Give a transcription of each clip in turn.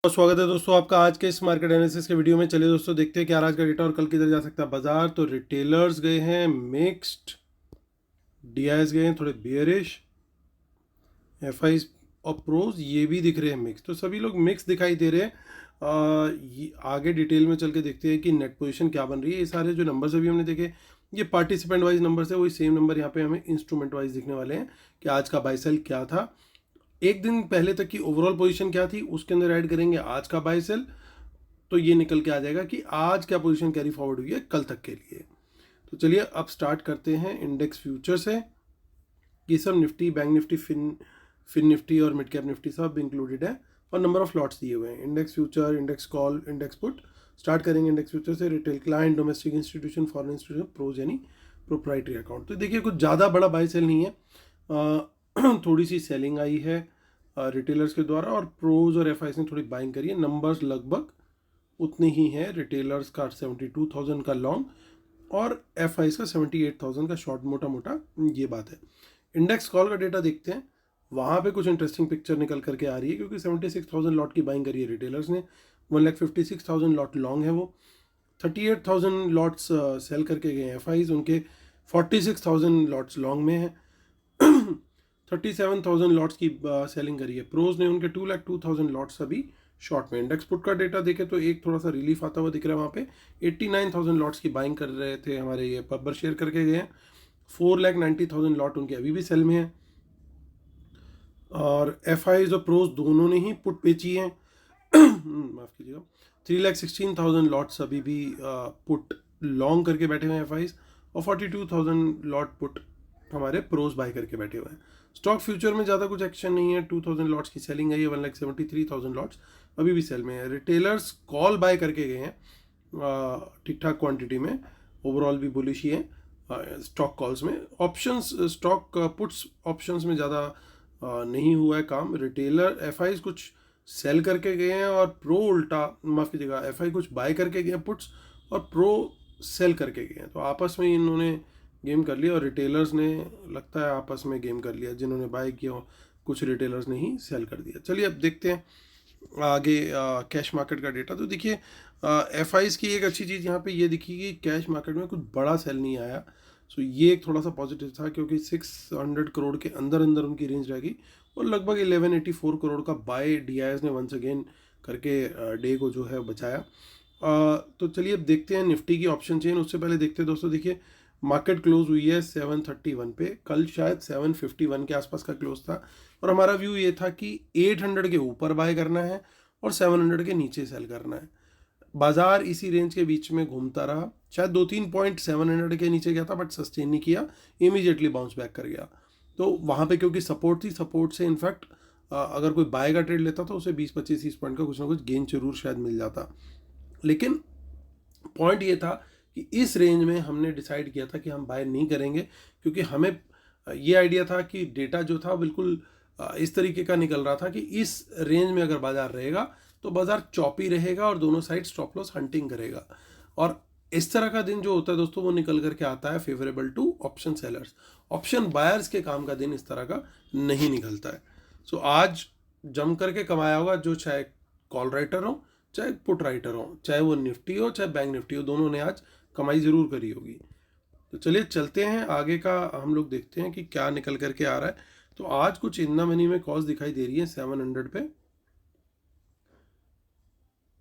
बहुत स्वागत है दोस्तों आपका आज के इस मार्केट एनालिसिस के वीडियो में। चलिए दोस्तों देखते हैं कि आज का डेटा और कल किधर जा सकता है बाजार। तो रिटेलर्स गए हैं मिक्स्ड, डीआईएस गए हैं थोड़े बियरिश, एफआईज और प्रोज ये भी दिख रहे हैं मिक्स। तो सभी लोग मिक्स दिखाई दे रहे हैं। आगे डिटेल में चल के देखते हैं कि नेट पोजीशन क्या बन रही है। ये सारे जो नंबर्स अभी हमने देखे ये पार्टिसिपेंट वाइज नंबर्स है, वही सेम नंबर यहाँ पे हमें इंस्ट्रूमेंट वाइज दिखने वाले हैं कि आज का बाय सेल क्या था, एक दिन पहले तक की ओवरऑल पोजीशन क्या थी उसके अंदर ऐड करेंगे आज का बाय सेल, तो ये निकल के आ जाएगा कि आज क्या पोजीशन कैरी फॉरवर्ड हुई है कल तक के लिए। तो चलिए अब स्टार्ट करते हैं इंडेक्स फ्यूचर से। ये सब Nifty, bank Nifty, fin Nifty और मिड कैप निफ्टी सब इंक्लूडेड है और नंबर ऑफ लॉट्स दिए हुए हैं। Index future, index call, index put. Start करेंगे इंडेक्स फ्यूचर से। Retail client, domestic institution, foreign institution, pros यानी प्रोप्राइटरी अकाउंट। तो देखिए कुछ ज़्यादा बड़ा बाय सेल नहीं है, थोड़ी सी सेलिंग आई है रिटेलर्स के द्वारा और प्रोज और एफआईस ने थोड़ी बाइंग करी है। नंबर्स लगभग उतने ही हैं, रिटेलर्स का 72,000 का लॉन्ग और एफआईस का 78,000 का शॉर्ट, मोटा मोटा ये बात है। इंडेक्स कॉल का डेटा देखते हैं, वहाँ पे कुछ इंटरेस्टिंग पिक्चर निकल करके आ रही है क्योंकि 76,000 लॉट की बाइंग करी है रिटेलर्स ने, 1,56,000 लॉट लॉन्ग है वो, 38,000 लॉट्स सेल करके गए एफआईज, उनके 46,000 लॉट्स लॉन्ग में है। 37,000 लॉट्स की सेलिंग करी है प्रोज ने, उनके 2,02,000 लॉट्स अभी शॉर्ट में। इंडेक्स पुट का डेटा देखे तो एक थोड़ा सा रिलीफ आता हुआ दिख रहा है, वहाँ पे 89,000 लॉट्स की बाइंग कर रहे थे हमारे ये पब्बर शेयर करके गए हैं। 4,90,000 लॉट उनके अभी भी सेल में है और एफआईज और प्रोज दोनों ने ही पुट बेची है। माफ कीजिएगा, 3,16,000 लॉट्स अभी भी पुट लॉन्ग करके बैठे हुए हैं एफआईज और 42,000 लॉट पुट हमारे प्रोज बाय करके बैठे हुए हैं। स्टॉक फ्यूचर में ज़्यादा कुछ एक्शन नहीं है, 2,000 लॉट्स की सेलिंग आई है, 1,73,000 लॉट्स अभी भी सेल में है। रिटेलर्स कॉल बाय करके गए हैं ठीक ठाक क्वांटिटी में, ओवरऑल भी बुलिश ही है स्टॉक कॉल्स में। ऑप्शंस, स्टॉक पुट्स ऑप्शंस में ज़्यादा नहीं हुआ है काम। रिटेलर एफआईज कुछ सेल करके गए हैं और प्रो उल्टा, माफ़ कीजिएगा, एफआई कुछ बाय करके गए हैं पुट्स और प्रो सेल करके गए हैं, तो आपस में इन्होंने गेम कर लिया और रिटेलर्स ने लगता है आपस में गेम कर लिया, जिन्होंने बाय किया कुछ रिटेलर्स ने ही सेल कर दिया। चलिए अब देखते हैं आगे कैश मार्केट का डेटा। तो देखिए एफआईज की एक अच्छी चीज़ यहाँ पे ये दिखी कि कैश मार्केट में कुछ बड़ा सेल नहीं आया, सो ये एक थोड़ा सा पॉजिटिव था क्योंकि 600 करोड़ के अंदर अंदर उनकी रेंज रहेगी और लगभग 1184 करोड़ का बाय डीआईएस ने वंस अगेन करके डे को जो है बचाया। तो चलिए अब देखते हैं निफ्टी की ऑप्शन चेन। उससे पहले देखते हैं दोस्तों, देखिए मार्केट क्लोज हुई है 731 पे, कल शायद 751 के आसपास का क्लोज था और हमारा व्यू ये था कि 800 के ऊपर बाय करना है और 700 के नीचे सेल करना है। बाजार इसी रेंज के बीच में घूमता रहा, शायद 2-3 पॉइंट 700 के नीचे गया था बट सस्टेन नहीं किया, इमीडिएटली बाउंस बैक कर गया। तो वहाँ पे क्योंकि सपोर्ट थी, सपोर्ट से इनफैक्ट अगर कोई बाय का ट्रेड लेता तो उसे 20-25 पॉइंट का कुछ ना कुछ गेन जरूर शायद मिल जाता। लेकिन पॉइंट ये था कि इस रेंज में हमने डिसाइड किया था कि हम बाय नहीं करेंगे क्योंकि हमें ये आइडिया था कि डेटा जो था बिल्कुल इस तरीके का निकल रहा था कि इस रेंज में अगर बाजार रहेगा तो बाजार चॉपी रहेगा और दोनों साइड स्टॉप लॉस हंटिंग करेगा। और इस तरह का दिन जो होता है दोस्तों वो निकल करके आता है favourable to option sellers. Option buyers के काम का दिन इस तरह का नहीं निकलता है। सो आज जम करके कमाया होगा जो चाहे कॉल राइटर हो चाहे पुट राइटर हो, चाहे वो निफ्टी हो चाहे बैंक निफ्टी हो, दोनों ने आज कमाई ज़रूर करी होगी। तो चलिए चलते हैं आगे का, हम लोग देखते हैं कि क्या निकल करके आ रहा है। तो आज कुछ इन द मनी में कॉल्स दिखाई दे रही है 700 पे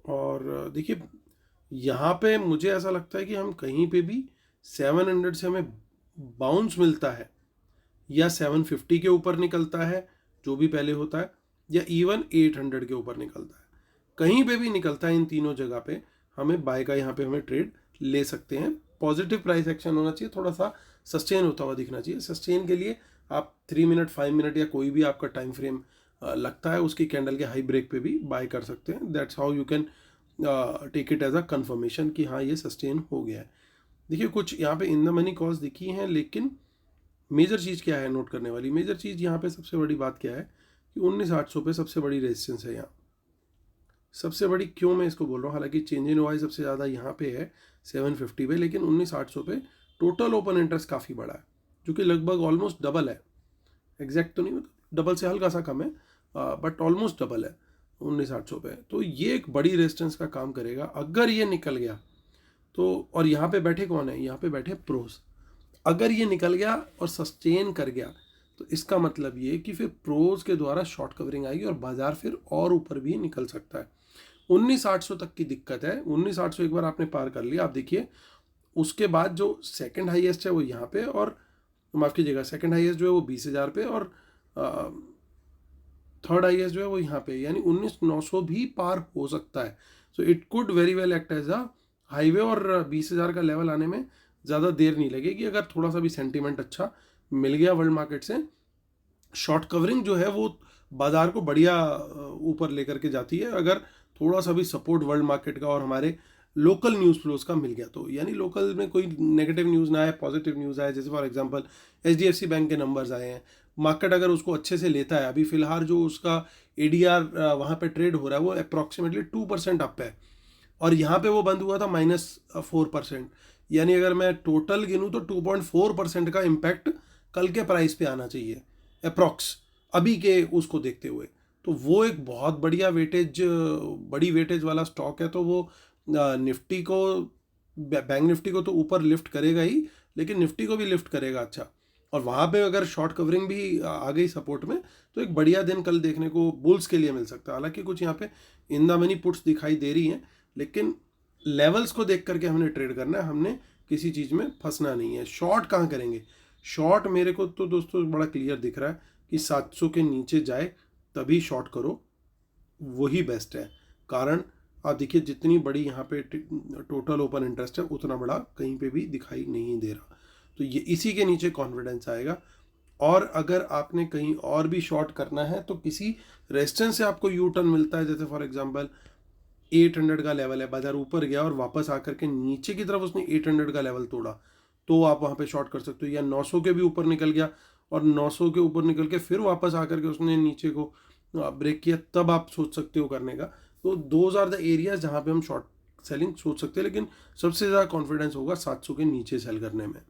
और देखिए यहाँ पे मुझे ऐसा लगता है कि हम कहीं पे भी 700 से हमें बाउंस मिलता है या 750 के ऊपर निकलता है जो भी पहले होता है, या इवन 800 के ऊपर निकलता है, कहीं पे भी निकलता है, इन तीनों जगह पे हमें बाय का यहाँ पे हमें ट्रेड ले सकते हैं। पॉजिटिव प्राइस एक्शन होना चाहिए, थोड़ा सा सस्टेन होता हुआ दिखना चाहिए। सस्टेन के लिए आप 3 मिनट 5 मिनट या कोई भी आपका टाइम फ्रेम लगता है उसकी कैंडल के हाई ब्रेक पे भी बाय कर सकते हैं। That's how you can take it as a confirmation कि हाँ ये सस्टेन हो गया है। देखिए कुछ यहाँ पे इन द मनी कॉल्स दिखी हैं, लेकिन मेजर चीज़ क्या है नोट करने वाली, मेजर चीज़ यहाँ पे सबसे बड़ी बात क्या है कि 19,800 पे सबसे बड़ी रेजिस्टेंस है यहाँ। सबसे बड़ी क्यों मैं इसको बोल रहा हूँ, हालांकि चेंज इन वाइज सबसे ज़्यादा यहाँ पे है 750 पे, लेकिन 19,800 पे टोटल ओपन इंटरेस्ट काफ़ी बड़ा है जो कि लगभग ऑलमोस्ट डबल है। एग्जैक्ट तो नहीं, मतलब डबल से हल्का सा कम है बट ऑलमोस्ट डबल है। 19,800 पे। तो ये एक बड़ी रेजिस्टेंस का काम करेगा अगर ये निकल गया तो। और यहाँ पे बैठे कौन है, यहाँ पे बैठे प्रोस। अगर ये निकल गया और सस्टेन कर गया तो इसका मतलब ये कि फिर प्रोस के द्वारा शॉर्ट कवरिंग आएगी और बाजार फिर और ऊपर भी निकल सकता है। 19,800 तक की दिक्कत है। 19,800 एक बार आपने पार कर लिया, आप देखिए उसके बाद जो सेकंड हाईएस्ट है वो यहाँ पे, और माफ़ कीजिएगा सेकंड हाईएस्ट जो है वो 20,000 पे, और थर्ड हाईएस्ट जो है वो यहाँ पे, यानी 19,900 भी पार हो सकता है। So it could very well act as a highway, और 20,000 का लेवल आने में ज़्यादा देर नहीं लगेगी अगर थोड़ा सा भी सेंटीमेंट अच्छा मिल गया वर्ल्ड मार्केट से। शॉर्ट कवरिंग जो है वो बाजार को बढ़िया ऊपर लेकर के जाती है अगर थोड़ा सा भी सपोर्ट वर्ल्ड मार्केट का और हमारे लोकल न्यूज़ फ्लोज का मिल गया तो। यानी लोकल में कोई नेगेटिव न्यूज़ ना आए, पॉजिटिव न्यूज़ आए। जैसे फॉर एग्जांपल HDFC बैंक के नंबर्स आए हैं, मार्केट अगर उसको अच्छे से लेता है, अभी फिलहाल जो उसका ADR वहाँ पे ट्रेड हो रहा है वो अप्रॉक्सीमेटली 2% अप है, और यहाँ पे वो बंद हुआ था -4%। यानी अगर मैं टोटल गिनूँ तो 2.4% का इम्पैक्ट कल के प्राइस पे आना चाहिए अप्रॉक्स, अभी के उसको देखते हुए। तो वो एक बहुत बढ़िया वेटेज, बड़ी वेटेज वाला स्टॉक है। तो वो निफ्टी को, बैंक निफ्टी को तो ऊपर लिफ्ट करेगा ही, लेकिन निफ्टी को भी लिफ्ट करेगा अच्छा। और वहाँ पे अगर शॉर्ट कवरिंग भी आ गई सपोर्ट में तो एक बढ़िया दिन कल देखने को बुल्स के लिए मिल सकता है। हालांकि कुछ यहाँ पे इन द मनी पुट्स दिखाई दे रही हैं, लेकिन लेवल्स को देख करके हमने ट्रेड करना है, हमने किसी चीज़ में फंसना नहीं है। शॉर्ट कहाँ करेंगे? शॉर्ट मेरे को तो दोस्तों बड़ा क्लियर दिख रहा है कि 700 के नीचे जाए तभी शॉर्ट करो, वही बेस्ट है। कारण आप देखिए जितनी बड़ी यहाँ पे टोटल ओपन इंटरेस्ट है उतना बड़ा कहीं पे भी दिखाई नहीं दे रहा। तो ये इसी के नीचे कॉन्फिडेंस आएगा। और अगर आपने कहीं और भी शॉर्ट करना है तो किसी रेजिस्टेंस से आपको यू टर्न मिलता है, जैसे फॉर एग्जांपल 800 का लेवल है, बाजार ऊपर गया और वापस आकर के नीचे की तरफ उसने 800 का लेवल तोड़ा, तो आप वहाँ पे शॉर्ट कर सकते हो। या 900 के भी ऊपर निकल गया और 900 के ऊपर निकल के फिर वापस आकर के उसने नीचे को ब्रेक किया, तब आप सोच सकते हो करने का। तो दोज आर द एरियाज जहाँ पे हम शॉर्ट सेलिंग सोच सकते हैं, लेकिन सबसे ज़्यादा कॉन्फिडेंस होगा 700 के नीचे सेल करने में।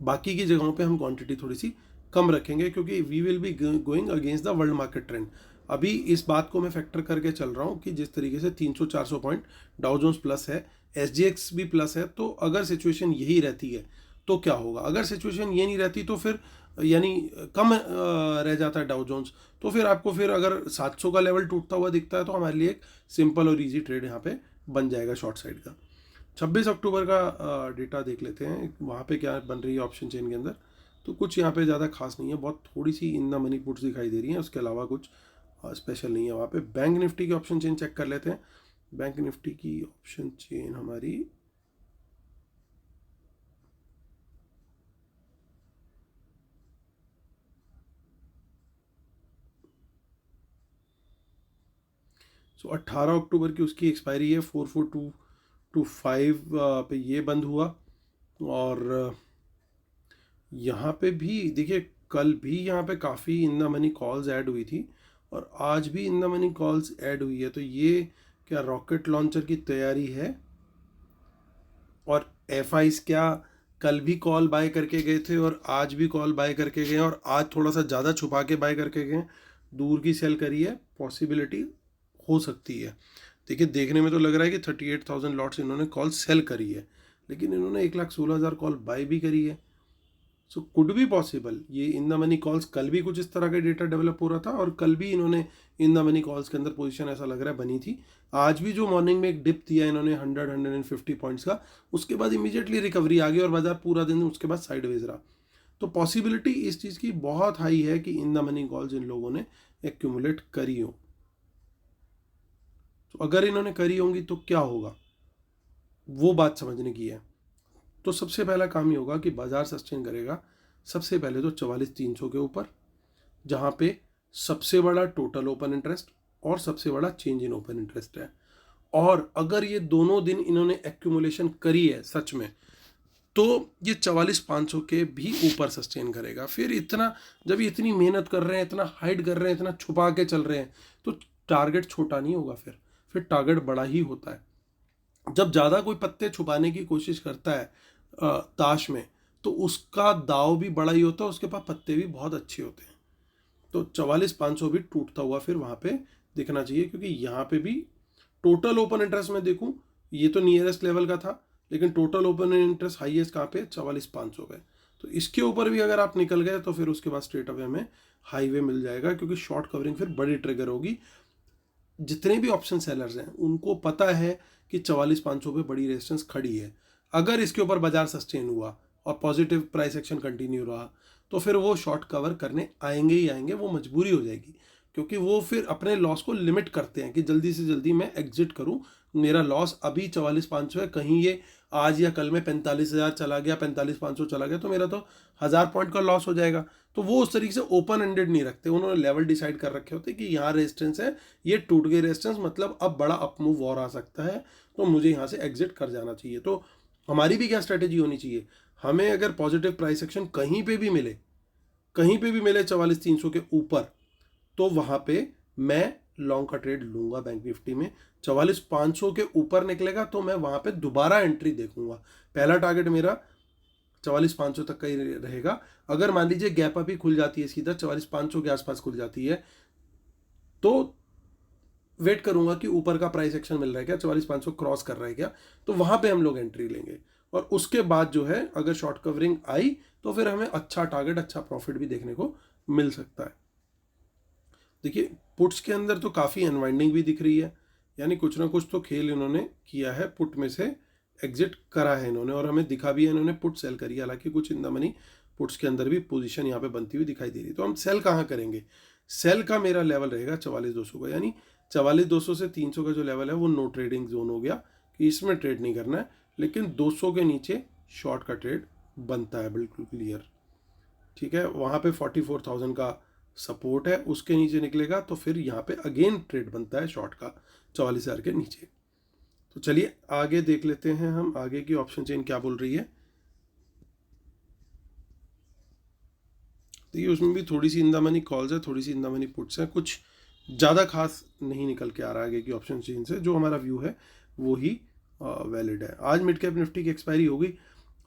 बाकी की जगहों पे हम क्वांटिटी थोड़ी सी कम रखेंगे क्योंकि we will be going against the world market trend. अभी इस बात को मैं फैक्टर करके चल रहा हूँ कि जिस तरीके से 300-400 पॉइंट डाउ जोन्स प्लस है, SGX भी प्लस है, तो अगर सिचुएशन यही रहती है तो क्या होगा? अगर सिचुएशन ये नहीं रहती तो फिर यानी कम रह जाता है डाउ जोन्स, तो फिर आपको फिर अगर 700 का लेवल टूटता हुआ दिखता है तो हमारे लिए एक सिंपल और ईजी ट्रेड यहाँ पे बन जाएगा शॉर्ट साइड का। 26 अक्टूबर का डेटा देख लेते हैं, वहाँ पे क्या बन रही है ऑप्शन चेन के अंदर। तो कुछ यहाँ पे ज़्यादा खास नहीं है, बहुत थोड़ी सी इन द मनी पुट्स दिखाई दे रही हैं, उसके अलावा कुछ स्पेशल नहीं है वहाँ पे। बैंक निफ्टी की ऑप्शन चेन चेक कर लेते हैं। बैंक निफ्टी की ऑप्शन चेन हमारी सो 18 अक्टूबर की उसकी एक्सपायरी है, 44225 पे ये बंद हुआ। और यहाँ पे भी देखिए कल भी यहाँ पे काफ़ी in the money calls add हुई थी और आज भी in the money calls add हुई है। तो ये क्या रॉकेट लॉन्चर की तैयारी है? और FIs क्या कल भी कॉल बाय करके गए थे और आज भी कॉल बाय करके गए और आज थोड़ा सा ज़्यादा छुपा के बाय करके गए, दूर की सेल करी है? पॉसिबिलिटी हो सकती है। देखिए देखने में तो लग रहा है कि 38,000 लॉट्स इन्होंने कॉल सेल करी है, लेकिन इन्होंने 1,16,000 कॉल बाय भी करी है। सो कुड बी पॉसिबल ये इन द मनी कॉल्स, कल भी कुछ इस तरह का डेटा डेवलप हो रहा था और कल भी इन्होंने इन द मनी कॉल्स के अंदर पोजीशन ऐसा लग रहा है बनी थी। आज भी जो मॉर्निंग में एक डिप दिया इन्होंने 100-150 पॉइंट्स का, उसके बाद इमीडिएटली रिकवरी आ गई और बाजार पूरा दिन उसके बाद साइडवेज रहा। तो पॉसिबिलिटी इस चीज़ की बहुत हाई है कि in the money calls in लोगों ने एक्यूमुलेट करी हो। तो अगर इन्होंने करी होंगी तो क्या होगा, वो बात समझने की है। तो सबसे पहला काम ये होगा कि बाजार सस्टेन करेगा सबसे पहले तो 44,300 के ऊपर, जहाँ पे सबसे बड़ा टोटल ओपन इंटरेस्ट और सबसे बड़ा चेंज इन ओपन इंटरेस्ट है। और अगर ये दोनों दिन इन्होंने एक्यूमुलेशन करी है सच में, तो ये 44,500 के भी ऊपर सस्टेन करेगा। फिर इतना, जब ये इतनी मेहनत कर रहे हैं, इतना हाइड कर रहे हैं, इतना छुपा के चल रहे हैं, तो टारगेट छोटा नहीं होगा, फिर टारगेट बड़ा ही होता है। जब ज़्यादा कोई पत्ते छुपाने की कोशिश करता है ताश में, तो उसका दाव भी बड़ा ही होता है, उसके पास पत्ते भी बहुत अच्छे होते हैं। तो 44,500 भी टूटता हुआ फिर वहाँ पे दिखना चाहिए, क्योंकि यहाँ पे भी टोटल ओपन इंटरेस्ट में देखूँ ये तो नियरेस्ट लेवल का था, लेकिन टोटल ओपन इंटरेस्ट हाईएस्ट कहाँ पे 44,500 पे। तो इसके ऊपर भी अगर आप निकल गए तो फिर उसके बाद स्ट्रेट अवे हमें हाईवे मिल जाएगा, क्योंकि शॉर्ट कवरिंग फिर बड़ी ट्रिगर होगी। जितने भी ऑप्शन सेलर्स हैं उनको पता है कि 44,500 पे बड़ी रेजिस्टेंस खड़ी है। अगर इसके ऊपर बाजार सस्टेन हुआ और पॉजिटिव प्राइस एक्शन कंटिन्यू रहा तो फिर वो शॉर्ट कवर करने आएंगे ही आएंगे, वो मजबूरी हो जाएगी, क्योंकि वो फिर अपने लॉस को लिमिट करते हैं कि जल्दी से जल्दी मैं एग्जिट करूं, मेरा लॉस अभी 44,500 है, कहीं ये आज या कल में 45,000 चला गया, 45,500 चला गया तो मेरा तो 1,000 पॉइंट का लॉस हो जाएगा। तो वो उस तरीके से ओपन एंडेड नहीं रखते, उन्होंने लेवल डिसाइड कर रखे होते कि यहाँ रेजिस्टेंस है, ये टूट गई रेजिस्टेंस, मतलब अब बड़ा अप मूव और आ सकता है, तो मुझे यहाँ से एग्जिट कर जाना चाहिए। तो हमारी भी क्या स्ट्रेटेजी होनी चाहिए, हमें अगर पॉजिटिव प्राइस एक्शन कहीं पे भी मिले, कहीं पे भी मिले 44,300 के ऊपर, तो वहाँ पे मैं लॉन्ग का ट्रेड लूंगा बैंक निफ्टी में। 44,500 के ऊपर निकलेगा तो मैं वहाँ पे दोबारा एंट्री देखूंगा। पहला टारगेट मेरा 44,500 तक का ही रहेगा। अगर मान लीजिए गैप अप ही खुल जाती है, सीधा 44,500 के आसपास खुल जाती है, तो वेट करूंगा कि ऊपर का प्राइस एक्शन मिल रहा है क्या, 44,500 क्रॉस कर रहा है क्या, तो वहाँ पे हम लोग एंट्री लेंगे। और उसके बाद जो है अगर शॉर्ट कवरिंग आई तो फिर हमें अच्छा टारगेट, अच्छा प्रॉफिट भी देखने को मिल सकता है। देखिए पुट्स के अंदर तो काफ़ी अनवाइंडिंग भी दिख रही है, यानी कुछ ना कुछ तो खेल इन्होंने किया है, पुट में से एग्जिट करा है इन्होंने, और हमें दिखा भी है इन्होंने पुट सेल करी है। हालांकि कुछ इन द मनी पुट्स के अंदर भी पोजीशन यहाँ पे बनती हुई दिखाई दे रही है। तो हम सेल कहाँ करेंगे, सेल का मेरा लेवल रहेगा 44,200 का, यानी 44,200 से 300 का जो लेवल है वो नो ट्रेडिंग जोन हो गया कि इसमें ट्रेड नहीं करना है, लेकिन 200 के नीचे शॉर्ट का ट्रेड बनता है, बिल्कुल क्लियर। ठीक है, वहाँ पे 44,000 का सपोर्ट है, उसके नीचे निकलेगा तो फिर यहाँ पे अगेन ट्रेड बनता है शॉर्ट का 44,000 के नीचे। तो चलिए आगे देख लेते हैं हम, आगे की ऑप्शन चेन क्या बोल रही है। देखिए उसमें भी थोड़ी सी इन द मनी कॉल्स है, थोड़ी सी इन द मनी पुट्स है, कुछ ज़्यादा खास नहीं निकल के आ रहा है आगे की ऑप्शन चेन से। जो हमारा व्यू है वो ही वैलिड है। आज मिड कैप निफ्टी की एक्सपायरी हो गई,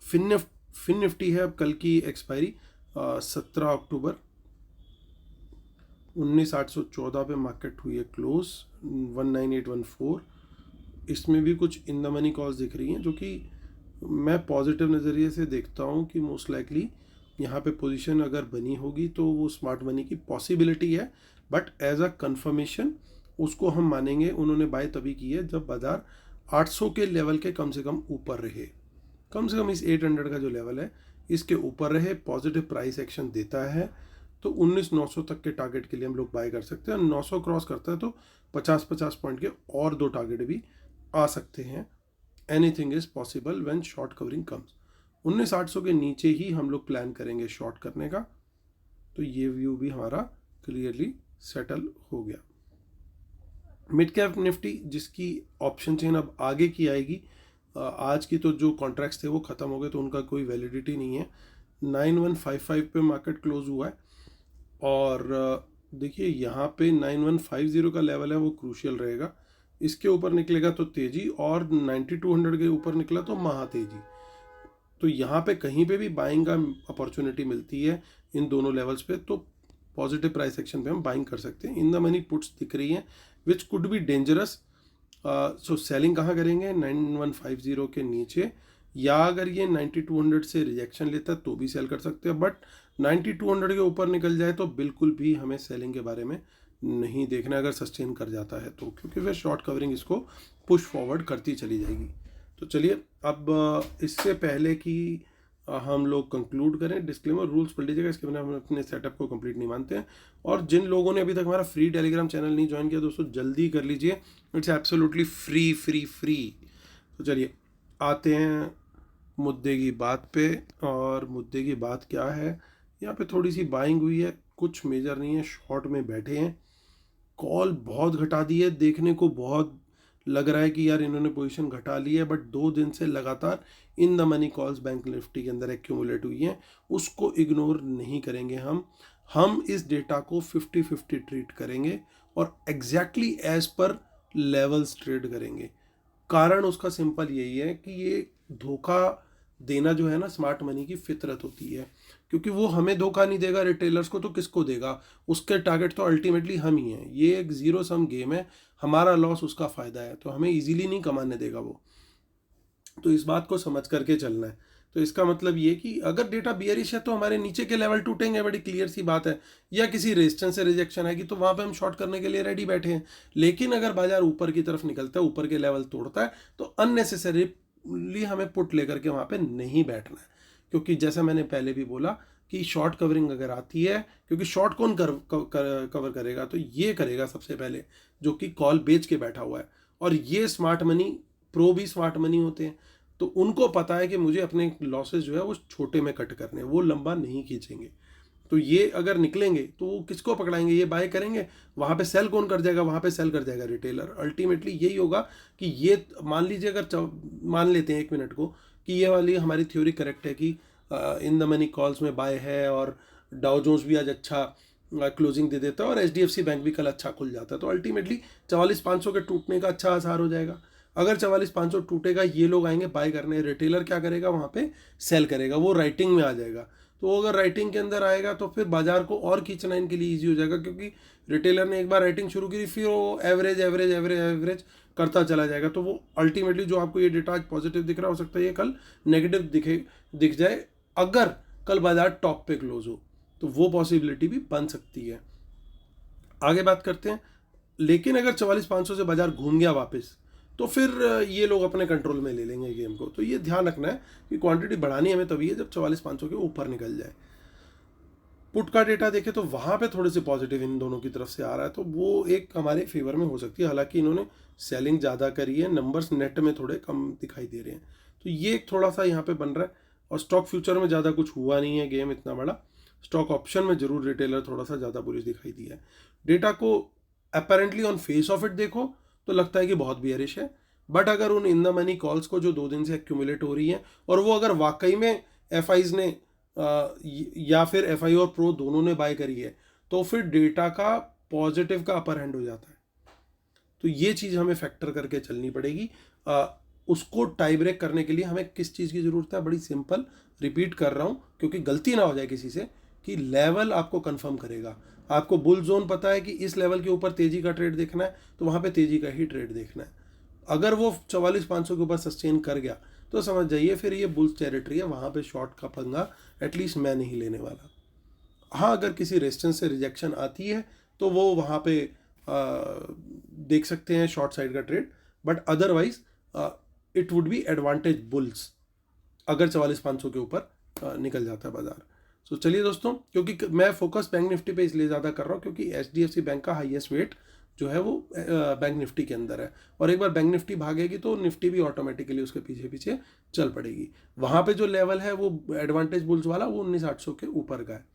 फिन निफ्टी है अब कल की एक्सपायरी 17 अक्टूबर, 19,814 पे मार्केट हुई है क्लोज, 19,814। इसमें भी कुछ इन द मनी कॉल्स दिख रही हैं, जो कि मैं पॉजिटिव नज़रिए से देखता हूँ कि मोस्ट लाइकली यहाँ पे पोजीशन अगर बनी होगी तो वो स्मार्ट मनी की पॉसिबिलिटी है, बट एज अ कंफर्मेशन उसको हम मानेंगे उन्होंने बाय तभी की है जब बाजार 800 के लेवल के कम से कम ऊपर रहे, कम से कम इस 800 का जो लेवल है इसके ऊपर रहे, पॉजिटिव प्राइस एक्शन देता है, तो 19,900 तक के टारगेट के लिए हम लोग बाय कर सकते हैं। 900 क्रॉस करता है तो 50-50 पॉइंट के और दो टारगेट भी आ सकते हैं। Anything is possible when short covering comes. 19,800 के नीचे ही हम लोग प्लान करेंगे शॉर्ट करने का, तो ये व्यू भी हमारा क्लियरली सेटल हो गया। मिड कैप निफ्टी जिसकी ऑप्शन चेन अब आगे की आएगी, आज की तो जो कॉन्ट्रैक्ट्स थे वो ख़त्म हो गए तो उनका कोई वैलिडिटी नहीं है। 9155 पे मार्केट क्लोज हुआ है, और देखिए यहाँ पे 9150 का लेवल है वो क्रूशियल रहेगा, इसके ऊपर निकलेगा तो तेज़ी, और 9200 के ऊपर निकला तो महा तेज़ी। तो यहाँ पे कहीं पे भी बाइंग का अपॉर्चुनिटी मिलती है इन दोनों लेवल्स पे, तो पॉजिटिव प्राइस एक्शन पे हम बाइंग कर सकते हैं। इन द मनी पुट्स दिख रही हैं which could be dangerous, so selling कहाँ करेंगे 9150 के नीचे, या अगर ये 9200 से रिजेक्शन लेता है तो भी सेल कर सकते हैं, बट 9200 के ऊपर निकल जाए तो बिल्कुल भी हमें सेलिंग के बारे में नहीं देखना अगर सस्टेन कर जाता है तो, क्योंकि फिर शॉर्ट कवरिंग इसको पुश फॉरवर्ड करती चली जाएगी। तो चलिए अब इससे पहले कि हम लोग कंक्लूड करें, डिस्क्लेमर रूल्स पढ़ लीजिएगा, इसके बिना हम अपने सेटअप को कंप्लीट नहीं मानते हैं। और जिन लोगों ने अभी तक हमारा फ्री टेलीग्राम चैनल नहीं ज्वाइन किया दोस्तों जल्दी कर लीजिए, it's absolutely free free free. तो चलिए आते हैं मुद्दे की बात पे, और मुद्दे की बात क्या है, यहाँ पे थोड़ी सी बाइंग हुई है, कुछ मेजर नहीं है, शॉर्ट में बैठे हैं, कॉल बहुत घटा दी है, देखने को बहुत लग रहा है कि यार इन्होंने पोजीशन घटा ली है, बट 2 दिन से लगातार in the money calls bank Nifty के अंदर एक्यूमुलेट हुई हैं, उसको इग्नोर नहीं करेंगे हम इस डेटा को 50-50 ट्रीट करेंगे और exactly as per levels trade करेंगे। कारण उसका सिंपल यही है कि ये धोखा देना जो है ना स्मार्ट मनी की फितरत होती है, क्योंकि वो हमें धोखा नहीं देगा रिटेलर्स को, तो किसको देगा? उसके टारगेट तो अल्टीमेटली हम ही हैं। ये एक जीरो सम गेम है, हमारा लॉस उसका फ़ायदा है, तो हमें इजीली नहीं कमाने देगा वो। तो इस बात को समझ करके चलना है। तो इसका मतलब ये कि अगर डेटा बियरिश है तो हमारे नीचे के लेवल टूटेंगे, बड़ी क्लियर सी बात है, या किसी रेजिस्टेंस से रिजेक्शन आएगी तो वहाँ पे हम शॉर्ट करने के लिए रेडी बैठे हैं। लेकिन अगर बाजार ऊपर की तरफ निकलता है, ऊपर के लेवल तोड़ता है, तो अननेसेसरीली हमें पुट लेकर के वहाँ पे नहीं बैठना है। क्योंकि जैसा मैंने पहले भी बोला कि शॉर्ट कवरिंग अगर आती है, क्योंकि शॉर्ट कौन कवर करेगा? तो ये करेगा सबसे पहले जो कि कॉल बेच के बैठा हुआ है। और ये स्मार्ट मनी प्रो भी स्मार्ट मनी होते हैं, तो उनको पता है कि मुझे अपने लॉसेस जो है वो छोटे में कट करने हैं, वो लंबा नहीं खींचेंगे। तो ये अगर निकलेंगे तो वो किसको पकड़ाएंगे? ये बाय करेंगे, वहाँ पे सेल कौन कर जाएगा? वहाँ पे सेल कर जाएगा रिटेलर। अल्टीमेटली यही होगा कि ये मान लीजिए, अगर मान लेते हैं 1 मिनट को कि ये वाली हमारी थ्योरी करेक्ट है कि इन द मनी कॉल्स में बाय है, और डाउ जोन्स भी आज अच्छा क्लोजिंग दे देता है, और HDFC बैंक भी कल अच्छा खुल जाता है, तो अल्टीमेटली 44,500 के टूटने का अच्छा आसार हो जाएगा। अगर 44,500 टूटेगा, ये लोग आएंगे बाय करने, रिटेलर क्या करेगा? वहाँ पे सेल करेगा, वो राइटिंग में आ जाएगा। तो अगर राइटिंग के अंदर आएगा तो फिर बाजार को और खींचना इनके लिए ईजी हो जाएगा, क्योंकि रिटेलर ने एक बार राइटिंग शुरू की, फिर वो एवरेज एवरेज एवरेज एवरेज करता चला जाएगा। तो वो अल्टीमेटली जो आपको ये डेटा आज पॉजिटिव दिख रहा, हो सकता है ये कल नेगेटिव दिख जाए, अगर कल बाजार टॉप पे क्लोज हो, तो वो पॉसिबिलिटी भी बन सकती है। आगे बात करते हैं। लेकिन अगर 44,500 से बाजार घूम गया वापस, तो फिर ये लोग अपने कंट्रोल में ले लेंगे गेम को। तो ये ध्यान रखना है कि क्वांटिटी बढ़ानी हमें तभी है जब 44,500 के ऊपर निकल जाए। पुट का डेटा देखें तो वहाँ पे थोड़े से पॉजिटिव इन दोनों की तरफ से आ रहा है, तो वो एक हमारे फेवर में हो सकती है। हालांकि इन्होंने सेलिंग ज़्यादा करी है, नंबर्स नेट में थोड़े कम दिखाई दे रहे हैं, तो ये एक थोड़ा सा यहाँ पे बन रहा है। और स्टॉक फ्यूचर में ज़्यादा कुछ हुआ नहीं है गेम इतना बड़ा। स्टॉक ऑप्शन में जरूर रिटेलर थोड़ा सा ज़्यादा बुलिश दिखाई दिया है। डेटा को apparently on face of it देखो तो लगता है कि बहुत बियरिश है, बट अगर उन इन द मनी कॉल्स को जो 2 दिन से एक्यूमुलेट हो रही हैं, और वो अगर वाकई में FIs ने या फिर FI और प्रो दोनों ने बाय करी है, तो फिर डेटा का पॉजिटिव का अपर हैंड हो जाता है। तो ये चीज़ हमें फैक्टर करके चलनी पड़ेगी। उसको टाई ब्रेक करने के लिए हमें किस चीज़ की ज़रूरत है? बड़ी सिंपल, रिपीट कर रहा हूँ क्योंकि गलती ना हो जाए किसी से, कि लेवल आपको कंफर्म करेगा। आपको बुल जोन पता है कि इस लेवल के ऊपर तेज़ी का ट्रेड देखना है, तो वहाँ पे तेज़ी का ही ट्रेड देखना है। अगर वो 44,500 के ऊपर सस्टेन कर गया तो समझ जाइए फिर ये बुल्स टेरिटरी है, वहाँ पे शॉर्ट का पंगा एटलीस्ट मैं नहीं लेने वाला। हाँ, अगर किसी रेजिस्टेंस से रिजेक्शन आती है तो वो वहाँ पे देख सकते हैं शॉर्ट साइड का trade, but otherwise it would be advantage bulls अगर 44,500 के ऊपर निकल जाता है बाजार। सो चलिए दोस्तों, क्योंकि मैं फोकस बैंक निफ्टी पे इसलिए ज़्यादा कर रहा हूँ क्योंकि HDFC बैंक का हाईएस्ट वेट जो है वो बैंक निफ्टी के अंदर है, और एक बार बैंक निफ्टी भागेगी तो निफ्टी भी ऑटोमेटिकली उसके पीछे पीछे चल पड़ेगी। वहाँ पे जो लेवल है वो एडवांटेज बुल्स वाला, वो 19,800 के ऊपर का है।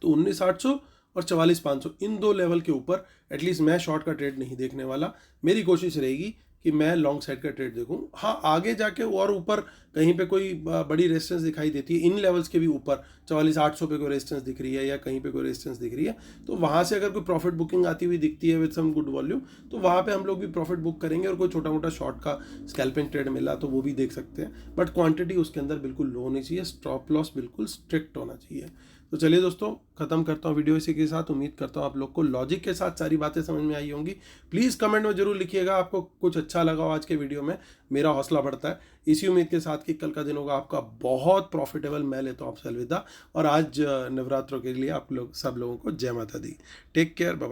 तो 19,800 और 44,500 इन 2 लेवल के ऊपर एटलीस्ट मैं शॉर्ट का ट्रेड नहीं देखने वाला। मेरी कोशिश रहेगी कि मैं लॉन्ग साइड का ट्रेड देखूं। हाँ, आगे जाके और ऊपर कहीं पे कोई बड़ी रेजिस्टेंस दिखाई देती है, इन लेवल्स के भी ऊपर 44,800 पे कोई रेजिस्टेंस दिख रही है या कहीं पे कोई रेजिस्टेंस दिख रही है, तो वहाँ से अगर कोई प्रॉफिट बुकिंग आती हुई दिखती है विद सम गुड वॉल्यूम, तो वहाँ पे हम लोग भी प्रॉफिट बुक करेंगे। और कोई छोटा मोटा शॉर्ट का स्कैल्पिंग ट्रेड मिला तो वो भी देख सकते हैं, बट क्वांटिटी उसके अंदर बिल्कुल लो होनी चाहिए, स्टॉप लॉस बिल्कुल स्ट्रिक्ट होना चाहिए। तो चलिए दोस्तों, खत्म करता हूँ वीडियो इसी के साथ। उम्मीद करता हूँ आप लोग को लॉजिक के साथ सारी बातें समझ में आई होंगी। प्लीज़ कमेंट में जरूर लिखिएगा आपको कुछ अच्छा लगा हो आज के वीडियो में, मेरा हौसला बढ़ता है। इसी उम्मीद के साथ कि कल का दिन होगा आपका बहुत प्रॉफिटेबल। मैं लेता हूँ आपसे अलविदा, और आज नवरात्रों के लिए आप लोग सब लोगों को जय माता दी। Take care, bye bye.